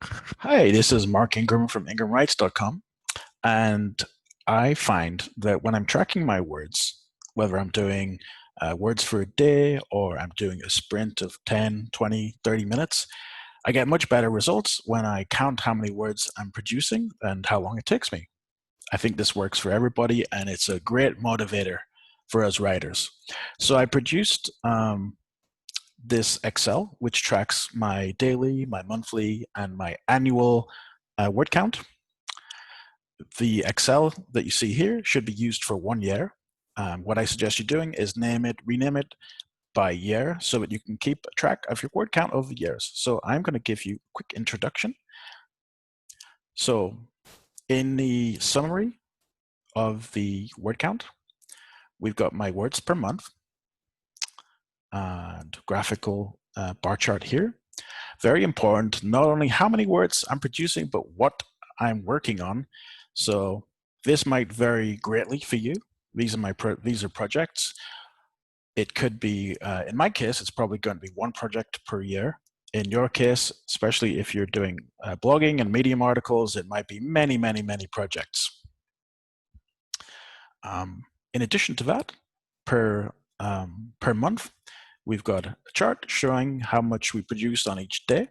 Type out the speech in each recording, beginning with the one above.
Hi, this is Mark Ingram from ingramwrites.com, and I find that when I'm tracking my words, whether I'm doing words for a day or I'm doing a sprint of 10, 20, 30 minutes, I get much better results when I count how many words I'm producing and how long it takes me. I think this works for everybody, and it's a great motivator for us writers. So I produced this Excel, which tracks my daily, my monthly, and my annual word count. The Excel that you see here should be used for 1 year. What I suggest you doing is rename it by year so that you can keep track of your word count over years. So I'm going to give you a quick introduction. So in the summary of the word count, we've got my words per month and graphical bar chart here. Very important, not only how many words I'm producing, but what I'm working on. So this might vary greatly for you. These are projects. It could be, in my case, it's probably going to be one project per year. In your case, especially if you're doing blogging and Medium articles, it might be many, many, many projects. In addition to that, per month, we've got a chart showing how much we produced on each day.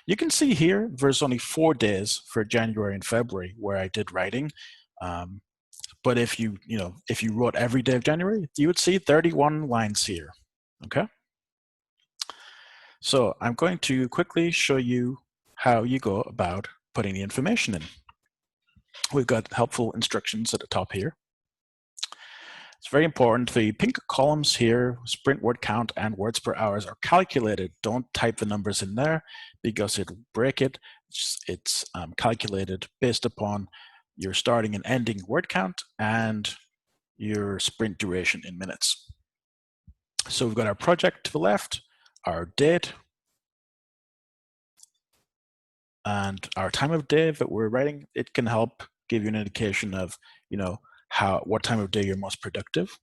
You can see here, there's only 4 days for January and February where I did writing. But if you wrote every day of January, you would see 31 lines here, okay? So I'm going to quickly show you how you go about putting the information in. We've got helpful instructions at the top here. It's very important. The pink columns here, sprint word count and words per hours, are calculated. Don't type the numbers in there because it'll break it. It's calculated based upon your starting and ending word count and your sprint duration in minutes. So we've got our project to the left, our date, and our time of day that we're writing. It can help give you an indication of, what time of day you're most productive.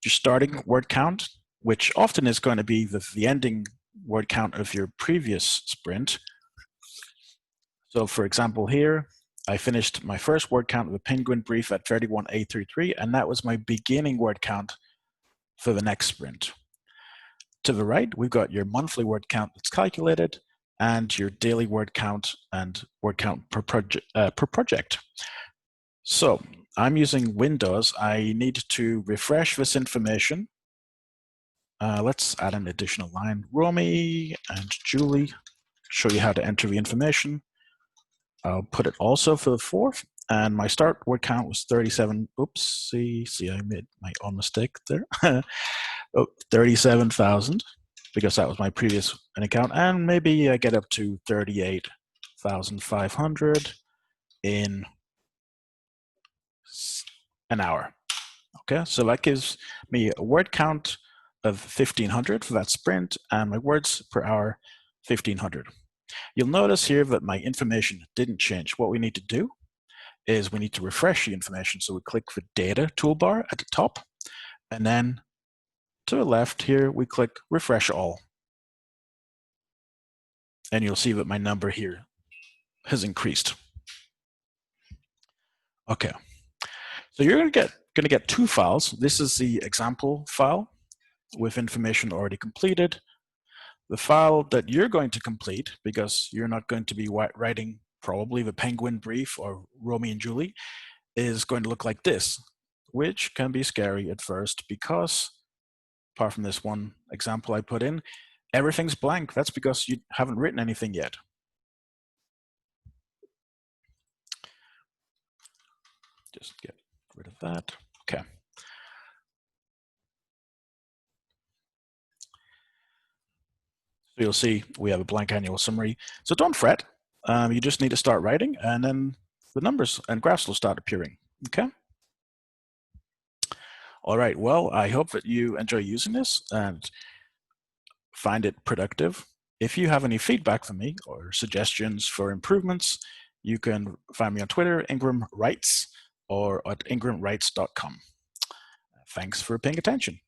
Your starting word count, which often is going to be the ending word count of your previous sprint. So for example here, I finished my first word count of a Penguin brief at 31,833, and that was my beginning word count for the next sprint. To the right, we've got your monthly word count that's calculated and your daily word count and word count per project. So I'm using Windows. I need to refresh this information. Let's add an additional line. Romy and Julie show you how to enter the information. I'll put it also for the 4th. And my start word count was 37. Oops, see, I made my own mistake there. 37,000 because that was my previous account. And maybe I get up to 38,500 in an hour. Okay, so that gives me a word count of 1,500 for that sprint and my words per hour, 1,500. You'll notice here that my information didn't change. What we need to do is we need to refresh the information. So we click the data toolbar at the top, and then to the left here, we click refresh all. And you'll see that my number here has increased. Okay, so you're going to get 2 files. This is the example file with information already completed. The file that you're going to complete, because you're not going to be writing probably the Penguin brief or Romy and Julie, is going to look like this, which can be scary at first because, apart from this one example I put in, everything's blank. That's because you haven't written anything yet. Just get rid of that. Okay. So you'll see we have a blank annual summary. So don't fret. You just need to start writing, and then the numbers and graphs will start appearing. Okay. All right. Well, I hope that you enjoy using this and find it productive. If you have any feedback for me or suggestions for improvements, you can find me on Twitter, Ingram Writes, or at ingramwrites.com. Thanks for paying attention.